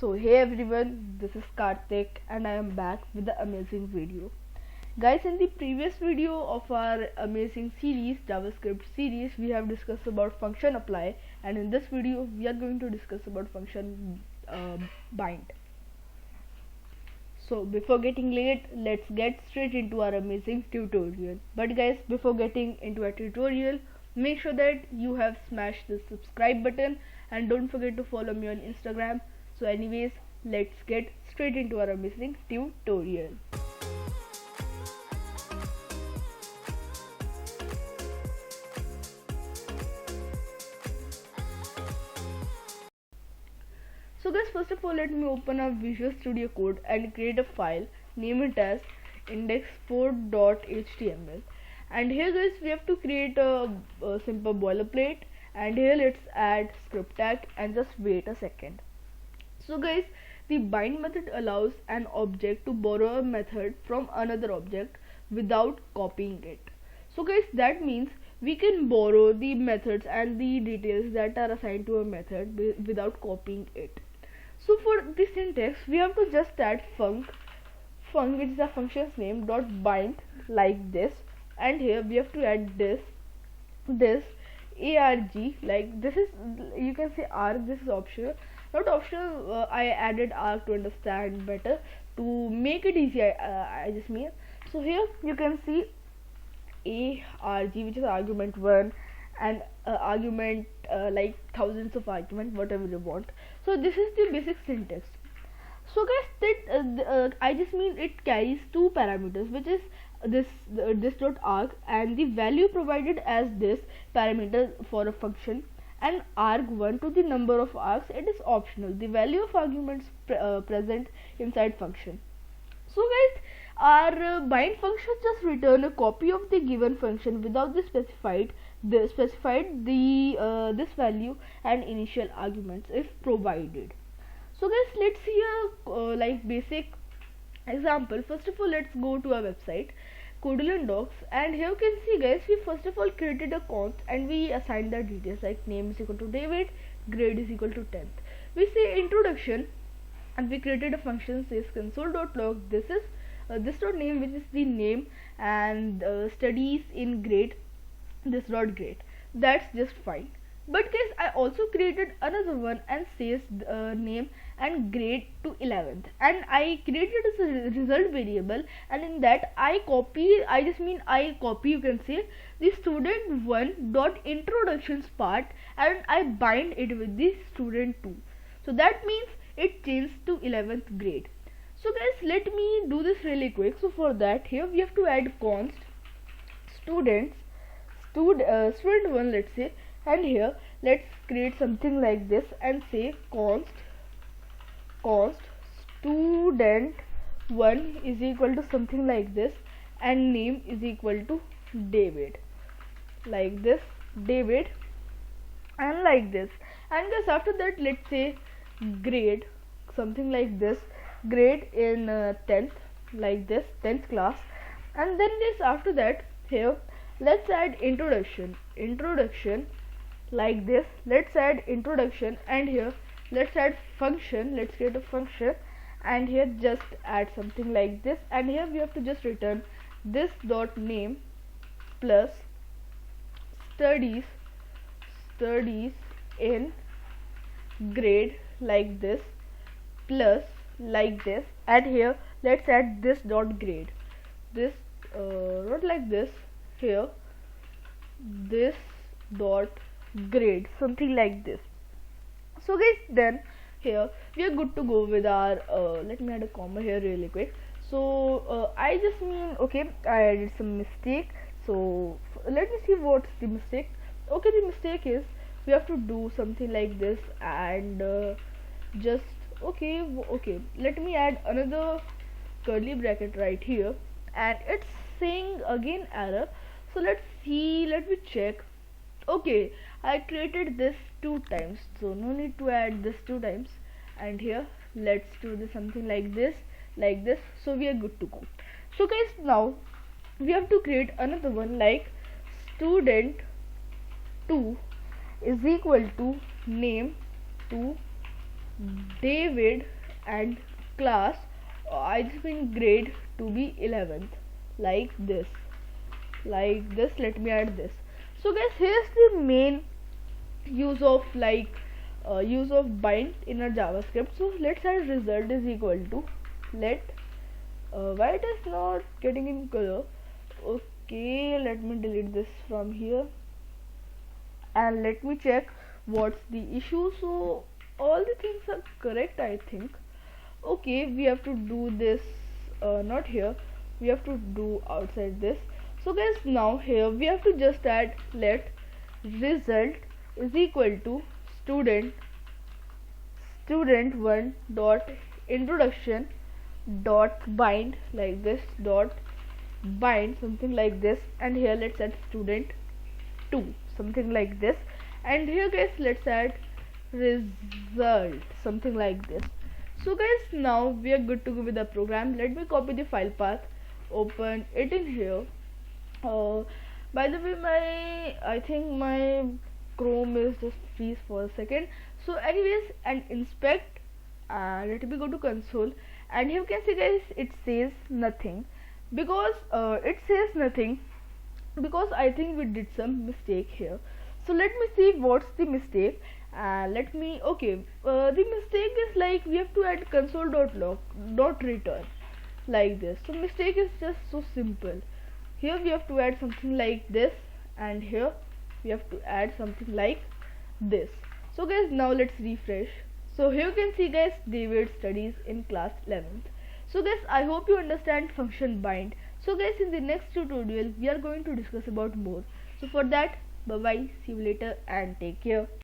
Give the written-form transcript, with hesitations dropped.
So hey everyone, this is Kartik and I am back with the amazing video. Guys, in the previous video of our amazing series, JavaScript series, we have discussed about function apply, and in this video we are going to discuss about function bind. So before getting late, let's get straight into our amazing tutorial. But guys, before getting into a tutorial, make sure that you have smashed the subscribe button and don't forget to follow me on Instagram. So anyways, let's get straight into our amazing tutorial. So guys, first of all, let me open up Visual Studio Code and create a file, name it as index4.html. And here guys, we have to create a simple boilerplate, and here let's add script tag and just wait a second. So guys, the bind method allows an object to borrow a method from another object without copying it. So guys, that means we can borrow the methods and the details that are assigned to a method without copying it. So for this syntax, we have to just add func which is the function's name dot bind like this, and here we have to add this arg, like this is, you can say arg, this is optional, not optional, I added arg to understand better, to make it easy, I just mean. So here you can see arg, which is argument 1, and argument like thousands of argument, whatever you want. So this is the basic syntax. So guys, that I just mean it carries two parameters, which is this dot arg and the value provided as this parameter for a function, and arg1 to the number of args, it is optional, the value of arguments present inside function. So guys, our bind function just return a copy of the given function without the specified this value and initial arguments if provided. So guys, let's see a like basic example. First of all, let's go to our website codolearn-docs, and here you can see guys, we first of all created a const and we assigned the details like name is equal to David, grade is equal to 10th. We say introduction, and we created a function says console.log, this is this dot name, which is the name, and studies in grade, this dot grade. That's just fine. But guys, I also created another one and says name and grade to 11th, and I created as a result variable, and in that I copy, you can say, the student 1 dot introductions part, and I bind it with the student 2. So that means it changed to 11th grade. So guys, let me do this really quick. So for that, here we have to add const student 1, let's say, and here let's create something like this and say const student 1 is equal to something like this, and name is equal to David, like this, David, and like this. And guys, after that, let's say grade, something like this, grade in 10th, like this, 10th class. And then this, after that, here let's add introduction like this, let's add introduction, and here let's add function, let's create a function, and here just add something like this, and here we have to just return this dot name plus studies in grade, like this, plus like this, and here let's add this dot grade, this not like this, here this dot grade, something like this. So guys, then here we are good to go with our let me add a comma here really quick. So I just mean, okay, I added some mistake, so let me see what's the mistake. Okay, the mistake is we have to do something like this, and just okay, let me add another curly bracket right here, and it's saying again error. So let's see, let me check. Okay, I created this 2 times, so no need to add this 2 times, and here let's do this something like this, so we are good to go. So guys, now we have to create another one like student 2 is equal to name 2 David and class, I think grade to be 11th, like this. Let me add this. So guys, here's the main use of use of bind in a JavaScript. So let's add result is equal to let why it is not getting in color. Okay, let me delete this from here and let me check what's the issue. So all the things are correct, I think. Okay, we have to do this not here, we have to do outside this. So guys, now here we have to just add let result is equal to student1 dot introduction dot bind, like this, dot bind something like this, and here let's add student2 something like this, and here guys let's add result something like this. So guys, now we are good to go with the program. Let me copy the file path, open it in here. By the way, I think my Chrome is just freeze for a second. So anyways, and inspect, let me go to console, and you can see guys, it says nothing, because because I think we did some mistake here. So let me see what's the mistake. The mistake is like we have to add console.log dot return like this. So mistake is just so simple. Here we have to add something like this, and here we have to add something like this. So guys, now let's refresh. So here you can see guys, David studies in class 11th. So guys, I hope you understand function bind. So guys, in the next tutorial we are going to discuss about more. So for that, bye bye, see you later and take care.